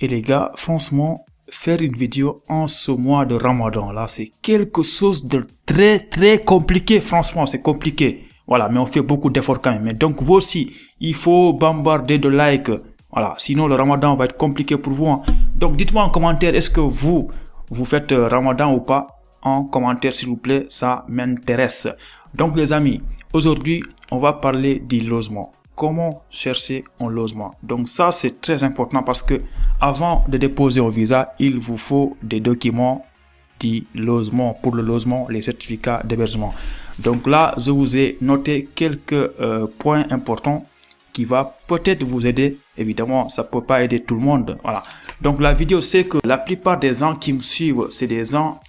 Et les gars, franchement, faire une vidéo en ce mois de Ramadan, là, c'est quelque chose de très compliqué. Franchement, c'est compliqué. Voilà, mais on fait beaucoup d'efforts quand même. Mais donc, vous aussi, il faut bombarder de likes. Voilà, sinon le Ramadan va être compliqué pour vous. Hein. Donc, dites-moi en commentaire, est-ce que vous faites Ramadan ou pas? En commentaire, s'il vous plaît, ça m'intéresse. Donc, les amis, aujourd'hui, on va parler du logement. Comment chercher un logement? Donc ça, c'est très important parce que avant de déposer un visa, il vous faut des documents du logement. Pour le logement, les certificats d'hébergement. Donc là, je vous ai noté quelques points importants qui va peut-être vous aider. Évidemment, ça peut pas aider tout le monde. Voilà. Donc la vidéo, c'est que la plupart des gens qui me suivent, c'est des gens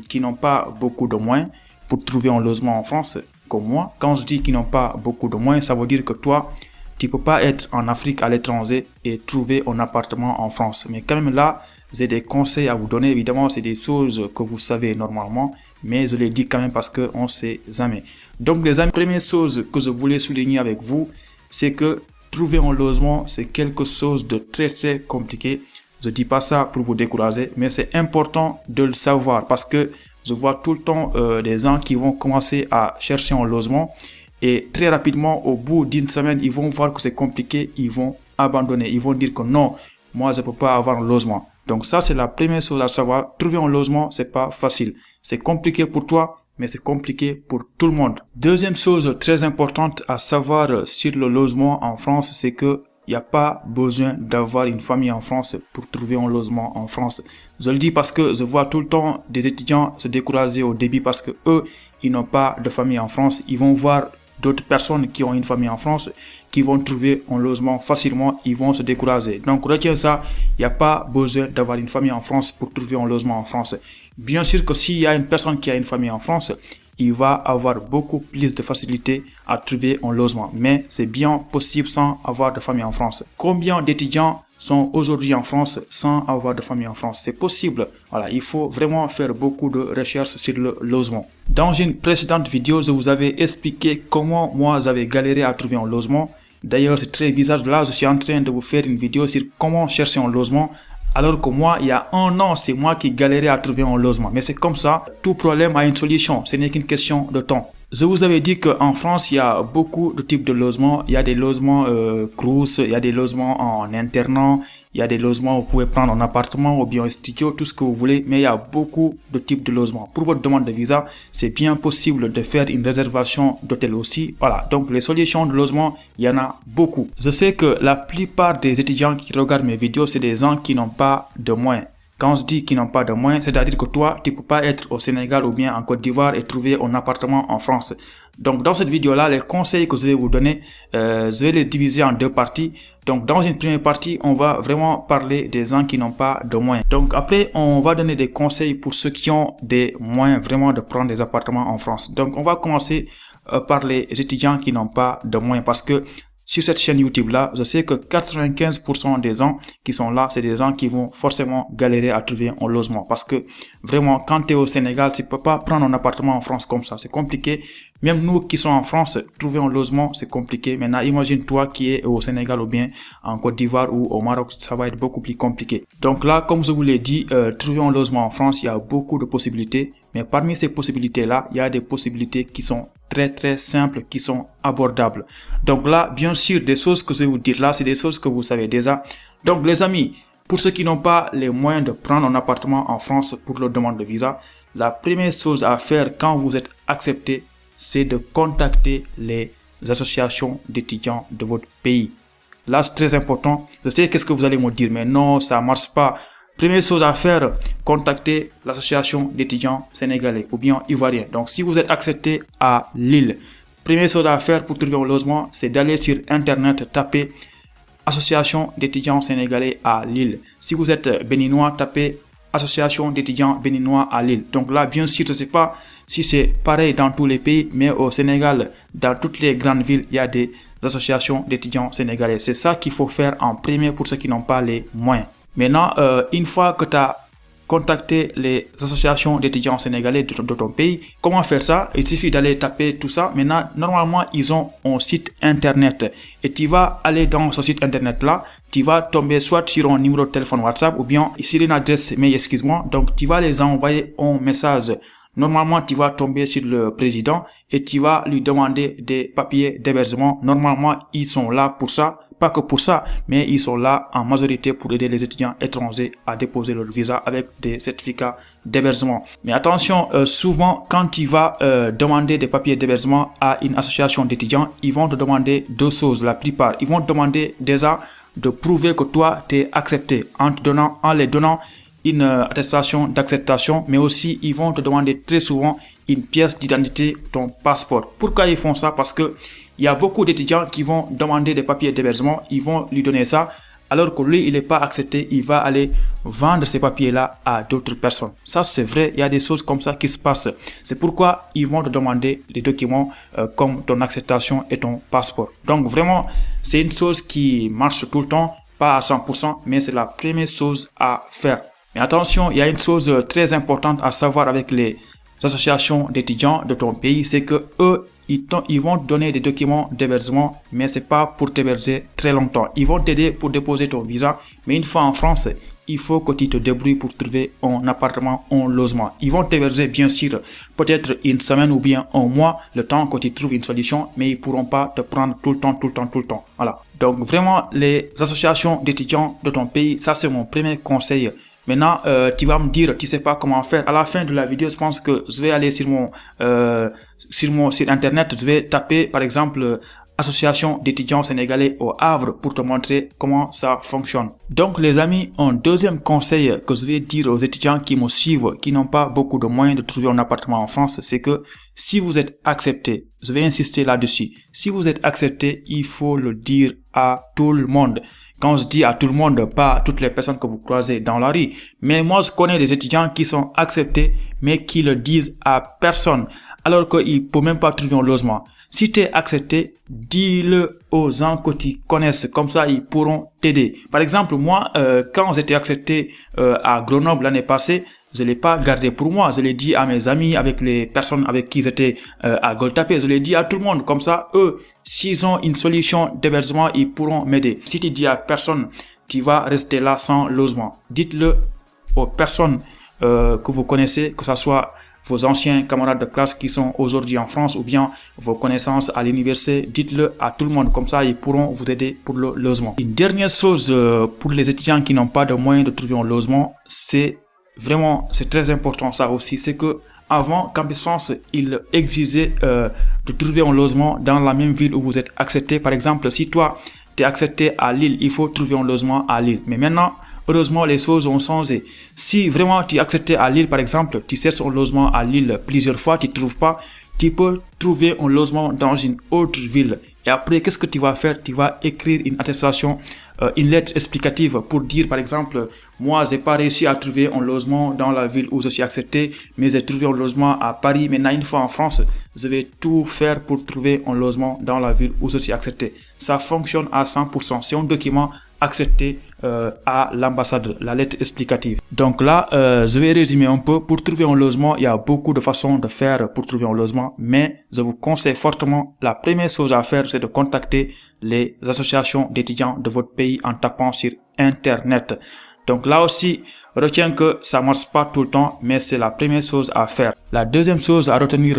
qui n'ont pas beaucoup de moyens pour trouver un logement en France. Comme moi, quand je dis qu'ils n'ont pas beaucoup de moyens, ça veut dire que toi, tu peux pas être en Afrique à l'étranger et trouver un appartement en France. Mais quand même là, j'ai des conseils à vous donner. Évidemment, c'est des choses que vous savez normalement, mais je les dis quand même parce que on sait jamais. Donc les amis, première chose que je voulais souligner avec vous, c'est que trouver un logement, c'est quelque chose de très compliqué. Je dis pas ça pour vous décourager, mais c'est important de le savoir parce que je vois tout le temps des gens qui vont commencer à chercher un logement et très rapidement, au bout d'une semaine, ils vont voir que c'est compliqué, ils vont abandonner, ils vont dire que non, moi je peux pas avoir un logement. Donc ça, c'est la première chose à savoir. Trouver un logement, c'est pas facile. C'est compliqué pour toi, mais c'est compliqué pour tout le monde. Deuxième chose très importante à savoir sur le logement en France, c'est que il n'y a pas besoin d'avoir une famille en France pour trouver un logement en France. Je le dis parce que je vois tout le temps des étudiants se décourager au début parce que eux, ils n'ont pas de famille en France. Ils vont voir d'autres personnes qui ont une famille en France, qui vont trouver un logement facilement, ils vont se décourager. Donc retiens ça, il n'y a pas besoin d'avoir une famille en France pour trouver un logement en France. Bien sûr que s'il y a une personne qui a une famille en France, il va avoir beaucoup plus de facilité à trouver un logement. Mais c'est bien possible sans avoir de famille en France. Combien d'étudiants sont aujourd'hui en France sans avoir de famille en France? C'est possible. Voilà, il faut vraiment faire beaucoup de recherches sur le logement. Dans une précédente vidéo, je vous avais expliqué comment moi j'avais galéré à trouver un logement. D'ailleurs, c'est très bizarre. Là, je suis en train de vous faire une vidéo sur comment chercher un logement. Alors que moi, il y a un an, c'est moi qui galérais à trouver un logement. Mais c'est comme ça, tout problème a une solution. Ce n'est qu'une question de temps. Je vous avais dit qu'en France, il y a beaucoup de types de logements. Il y a des logements crous, il y a des logements en internat, il y a des logements où vous pouvez prendre un appartement ou bien un studio, tout ce que vous voulez. Mais il y a beaucoup de types de logements. Pour votre demande de visa, c'est bien possible de faire une réservation d'hôtel aussi. Voilà, donc les solutions de logement, il y en a beaucoup. Je sais que la plupart des étudiants qui regardent mes vidéos, c'est des gens qui n'ont pas de moyens. Quand je dis qu'ils n'ont pas de moyens, c'est-à-dire que toi, tu ne peux pas être au Sénégal ou bien en Côte d'Ivoire et trouver un appartement en France. Donc, dans cette vidéo-là, les conseils que je vais vous donner, je vais les diviser en deux parties. Donc, dans une première partie, on va vraiment parler des gens qui n'ont pas de moyens. Donc, après, on va donner des conseils pour ceux qui ont des moyens vraiment de prendre des appartements en France. Donc, on va commencer par les étudiants qui n'ont pas de moyens parce que sur cette chaîne YouTube là, je sais que 95% des gens qui sont là, c'est des gens qui vont forcément galérer à trouver un logement. Parce que vraiment, quand tu es au Sénégal, tu peux pas prendre un appartement en France comme ça. C'est compliqué. Même nous qui sommes en France, trouver un logement, c'est compliqué. Maintenant, imagine toi qui es au Sénégal ou bien en Côte d'Ivoire ou au Maroc, ça va être beaucoup plus compliqué. Donc là, comme je vous l'ai dit, trouver un logement en France, il y a beaucoup de possibilités. Mais parmi ces possibilités-là, il y a des possibilités qui sont très simples, qui sont abordables. Donc là, bien sûr, des choses que je vais vous dire là, c'est des choses que vous savez déjà. Donc les amis, pour ceux qui n'ont pas les moyens de prendre un appartement en France pour leur demande de visa, la première chose à faire quand vous êtes accepté, c'est de contacter les associations d'étudiants de votre pays. Là, c'est très important. Je sais qu'est-ce que vous allez me dire, mais non, ça marche pas. Première chose à faire, contactez l'association d'étudiants sénégalais ou bien ivoiriens. Donc, si vous êtes accepté à Lille, première chose à faire pour trouver un logement, c'est d'aller sur Internet, taper association d'étudiants sénégalais à Lille. Si vous êtes béninois, tapez association d'étudiants béninois à Lille. Donc là, bien sûr, je ne sais pas si c'est pareil dans tous les pays, mais au Sénégal, dans toutes les grandes villes, il y a des associations d'étudiants sénégalais. C'est ça qu'il faut faire en premier pour ceux qui n'ont pas les moyens. Maintenant, une fois que tu as contacter les associations d'étudiants sénégalais de ton pays. Comment faire ça? Il suffit d'aller taper tout ça. Maintenant, normalement, ils ont un site internet et tu vas aller dans ce site internet là. Tu vas tomber soit sur un numéro de téléphone WhatsApp ou bien sur une adresse mail, excuse-moi. Donc, tu vas les envoyer un message. Normalement, tu vas tomber sur le président et tu vas lui demander des papiers d'hébergement. Normalement, ils sont là pour ça. Pas que pour ça, mais ils sont là en majorité pour aider les étudiants étrangers à déposer leur visa avec des certificats d'hébergement. Mais attention, souvent, quand tu vas demander des papiers d'hébergement à une association d'étudiants, ils vont te demander deux choses. La plupart, ils vont te demander déjà de prouver que toi, tu es accepté en les donnant une attestation d'acceptation, mais aussi ils vont te demander très souvent une pièce d'identité, ton passeport. Pourquoi ils font ça? Parce que il y a beaucoup d'étudiants qui vont demander des papiers d'hébergement, ils vont lui donner ça, alors que lui il n'est pas accepté, il va aller vendre ces papiers-là à d'autres personnes. Ça c'est vrai, il y a des choses comme ça qui se passent. C'est pourquoi ils vont te demander des documents comme ton acceptation et ton passeport. Donc vraiment, c'est une chose qui marche tout le temps, pas à 100%, mais c'est la première chose à faire. Mais attention, il y a une chose très importante à savoir avec les associations d'étudiants de ton pays, c'est que eux, ils vont te donner des documents d'hébergement, mais c'est pas pour t'héberger très longtemps. Ils vont t'aider pour déposer ton visa, mais une fois en France, il faut que tu te débrouilles pour trouver un appartement, un logement. Ils vont t'héberger bien sûr, peut-être une semaine ou bien un mois, le temps que tu trouves une solution, mais ils pourront pas te prendre tout le temps. Voilà. Donc vraiment, les associations d'étudiants de ton pays, ça c'est mon premier conseil. Maintenant, tu vas me dire, tu sais pas comment faire. À la fin de la vidéo, je pense que je vais aller sur mon site internet, je vais taper par exemple association d'étudiants sénégalais au Havre pour te montrer comment ça fonctionne. Donc les amis, un deuxième conseil que je vais dire aux étudiants qui me suivent, qui n'ont pas beaucoup de moyens de trouver un appartement en France, c'est que si vous êtes accepté, je vais insister là-dessus, si vous êtes accepté, il faut le dire à tout le monde. Quand je dis à tout le monde, pas à toutes les personnes que vous croisez dans la rue, mais moi je connais des étudiants qui sont acceptés, mais qui le disent à personne, alors qu'ils ne peuvent même pas trouver un logement. Si tu es accepté, dis-le aux gens que tu connaisses, comme ça ils pourront t'aider. Par exemple, moi, quand j'étais accepté à Grenoble l'année passée, je ne l'ai pas gardé pour moi, je l'ai dit à mes amis, avec les personnes avec qui j'étais à Goltapé, je l'ai dit à tout le monde, comme ça, eux, s'ils ont une solution d'hébergement, ils pourront m'aider. Si tu dis à personne, tu vas rester là sans logement. Dites-le aux personnes que vous connaissez, que ce soit vos anciens camarades de classe qui sont aujourd'hui en France ou bien vos connaissances à l'université, dites-le à tout le monde, comme ça ils pourront vous aider pour le logement. Une dernière chose pour les étudiants qui n'ont pas de moyens de trouver un logement, c'est très important ça aussi, c'est que avant Campus France, il exigeait de trouver un logement dans la même ville où vous êtes accepté. Par exemple, si toi tu es accepté à Lille, il faut trouver un logement à Lille. Mais maintenant, heureusement, les choses ont changé. Si vraiment tu es accepté à Lille, par exemple, tu cherches un logement à Lille plusieurs fois, tu ne trouves pas, tu peux trouver un logement dans une autre ville. Et après, qu'est-ce que tu vas faire? Tu vas écrire une attestation, une lettre explicative pour dire, par exemple, moi, j'ai pas réussi à trouver un logement dans la ville où je suis accepté, mais j'ai trouvé un logement à Paris. Maintenant, une fois en France, je vais tout faire pour trouver un logement dans la ville où je suis accepté. Ça fonctionne à 100%. C'est un document accepté à l'ambassade, la lettre explicative. Donc là, je vais résumer un peu. Pour trouver un logement, il y a beaucoup de façons de faire pour trouver un logement, mais je vous conseille fortement, la première chose à faire, c'est de contacter les associations d'étudiants de votre pays en tapant sur Internet. Donc là aussi, retiens que ça marche pas tout le temps, mais c'est la première chose à faire. La deuxième chose à retenir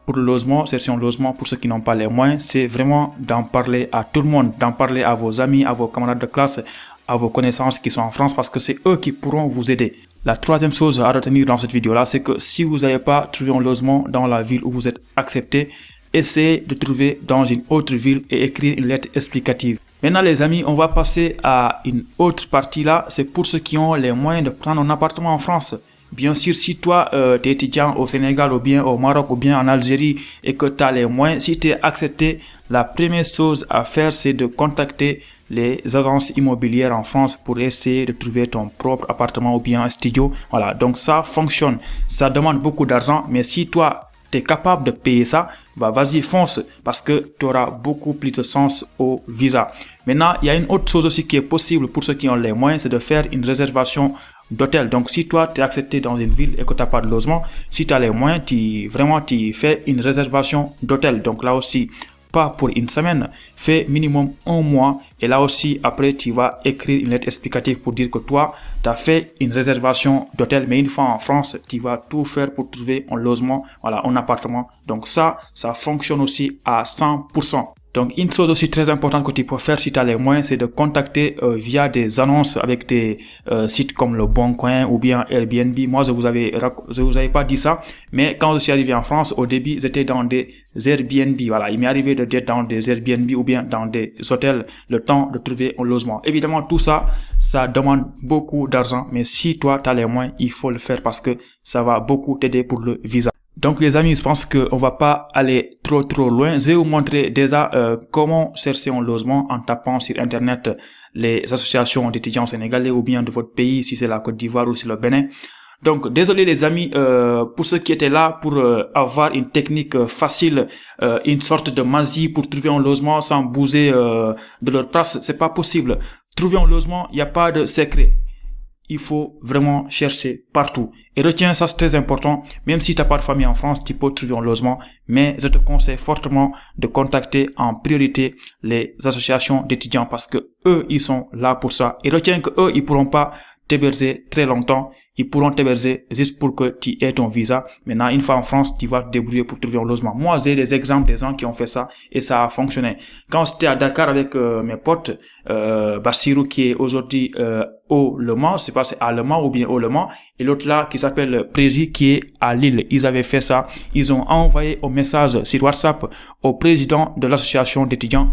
pour le logement, c'est un logement pour ceux qui n'ont pas les moyens, c'est vraiment d'en parler à tout le monde, d'en parler à vos amis, à vos camarades de classe, à vos connaissances qui sont en France, parce que c'est eux qui pourront vous aider. La troisième chose à retenir dans cette vidéo-là, c'est que si vous n'avez pas trouvé un logement dans la ville où vous êtes accepté, essayez de trouver dans une autre ville et écrire une lettre explicative. Maintenant les amis, on va passer à une autre partie là, c'est pour ceux qui ont les moyens de prendre un appartement en France. Bien sûr, si toi, tu es étudiant au Sénégal ou bien au Maroc ou bien en Algérie et que tu as les moyens, si tu es accepté, la première chose à faire, c'est de contacter les agences immobilières en France pour essayer de trouver ton propre appartement ou bien un studio. Voilà, donc ça fonctionne. Ça demande beaucoup d'argent, mais si toi, tu es capable de payer ça, bah vas-y fonce parce que tu auras beaucoup plus de sens au visa. Maintenant, il y a une autre chose aussi qui est possible pour ceux qui ont les moyens, c'est de faire une réservation d'hôtel. Donc si toi tu es accepté dans une ville et que tu n'as pas de logement, si tu as les moyens, tu fais une réservation d'hôtel. Donc là aussi, pas pour une semaine, fais minimum un mois et là aussi après tu vas écrire une lettre explicative pour dire que toi tu as fait une réservation d'hôtel, mais une fois en France tu vas tout faire pour trouver un logement, voilà, un appartement. Donc ça fonctionne aussi à 100%. Donc une chose aussi très importante que tu peux faire si tu as les moyens, c'est de contacter via des annonces avec des sites comme le Bon Coin ou bien Airbnb. Moi je vous avais pas dit ça, mais quand je suis arrivé en France, au début j'étais dans des Airbnb. Voilà, il m'est arrivé d'être dans des Airbnb ou bien dans des hôtels le temps de trouver un logement. Évidemment tout ça demande beaucoup d'argent, mais si toi tu as les moyens, il faut le faire parce que ça va beaucoup t'aider pour le visa. Donc les amis, je pense qu'on va pas aller trop loin. Je vais vous montrer déjà comment chercher un logement en tapant sur internet les associations d'étudiants sénégalais ou bien de votre pays, si c'est la Côte d'Ivoire ou si c'est le Bénin. Donc désolé les amis pour ceux qui étaient là pour avoir une technique facile, une sorte de magie pour trouver un logement sans bouger de leur place, c'est pas possible. Trouver un logement, il n'y a pas de secret. Il faut vraiment chercher partout. Et retiens, ça c'est très important. Même si tu n'as pas de famille en France, tu peux trouver un logement. Mais je te conseille fortement de contacter en priorité les associations d'étudiants parce que eux, ils sont là pour ça. Et retiens que eux, ils pourront pas t'héberger très longtemps. Ils pourront t'héberger juste pour que tu aies ton visa. Maintenant, une fois en France, tu vas te débrouiller pour trouver un logement. Moi, j'ai des exemples des gens qui ont fait ça et ça a fonctionné. Quand j'étais à Dakar avec mes potes, Bassirou qui est aujourd'hui au Le Mans, je sais pas si c'est à Le Mans ou bien au Le Mans, et l'autre là qui s'appelle Prési qui est à Lille. Ils avaient fait ça. Ils ont envoyé un message sur WhatsApp au président de l'association d'étudiants.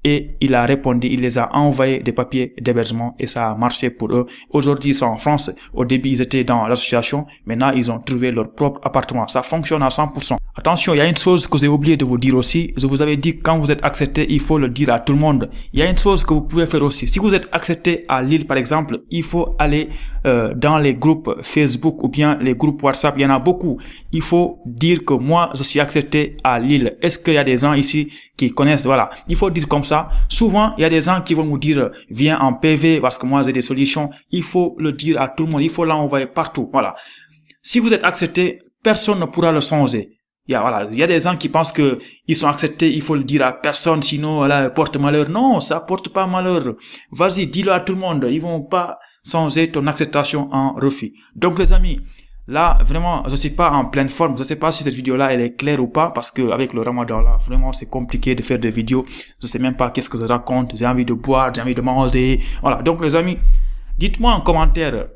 Et il a répondu, il les a envoyé des papiers d'hébergement et ça a marché pour eux. Aujourd'hui, ils sont en France. Au début, ils étaient dans l'association. Maintenant, ils ont trouvé leur propre appartement. Ça fonctionne à 100%. Attention, il y a une chose que j'ai oublié de vous dire aussi. Je vous avais dit que quand vous êtes accepté, il faut le dire à tout le monde. Il y a une chose que vous pouvez faire aussi. Si vous êtes accepté à Lille, par exemple, il faut aller dans les groupes Facebook ou bien les groupes WhatsApp. Il y en a beaucoup. Il faut dire que moi, je suis accepté à Lille. Est-ce qu'il y a des gens ici qui connaissent? Voilà. Il faut dire comme ça. Souvent, il y a des gens qui vont vous dire viens en PV parce que moi j'ai des solutions. Il faut le dire à tout le monde, il faut l'envoyer partout. Voilà. Si vous êtes accepté, personne ne pourra le changer. Il y a des gens qui pensent que ils sont acceptés, il faut le dire à personne sinon voilà, porte malheur. Non, ça porte pas malheur. Vas-y, dis-le à tout le monde, ils vont pas changer ton acceptation en refus. Donc les amis, là, vraiment, je suis pas en pleine forme. Je sais pas si cette vidéo-là, elle est claire ou pas, parce que avec le Ramadan là, vraiment, c'est compliqué de faire des vidéos. Je sais même pas qu'est-ce que je raconte. J'ai envie de boire, j'ai envie de manger. Voilà. Donc, les amis, dites-moi en commentaire,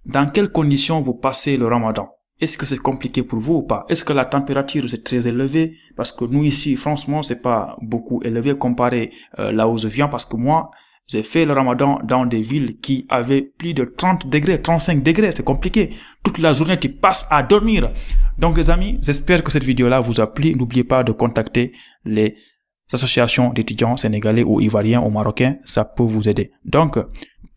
dans quelles conditions vous passez le Ramadan? Est-ce que c'est compliqué pour vous ou pas? Est-ce que la température c'est très élevée? Parce que nous ici, franchement, c'est pas beaucoup élevé comparé là où je viens, parce que moi, j'ai fait le Ramadan dans des villes qui avaient plus de 30 degrés, 35 degrés. C'est compliqué. Toute la journée, tu passes à dormir. Donc, les amis, j'espère que cette vidéo-là vous a plu. N'oubliez pas de contacter les associations d'étudiants sénégalais ou ivoiriens ou marocains. Ça peut vous aider. Donc,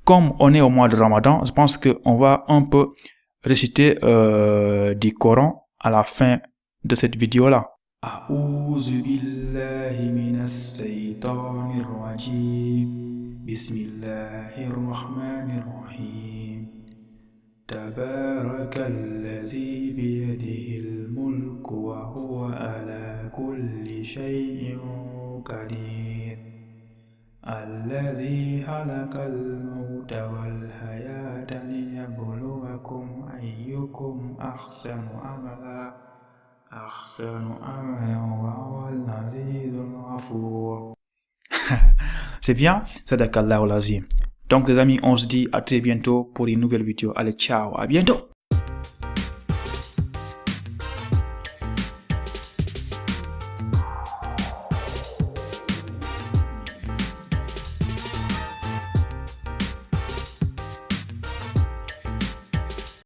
comme on est au mois de Ramadan, je pense qu'on va un peu réciter du Coran à la fin de cette vidéo-là. أعوذ بالله من الشيطان الرجيم بسم الله الرحمن الرحيم تبارك الذي بيده الملك وهو على كل شيء قدير الذي خلق الموت والحياة ليبلوكم أيكم أحسن عملا C'est bien, Sadakallahu l'azim. Donc les amis, on se dit à très bientôt pour une nouvelle vidéo. Allez, ciao, à bientôt.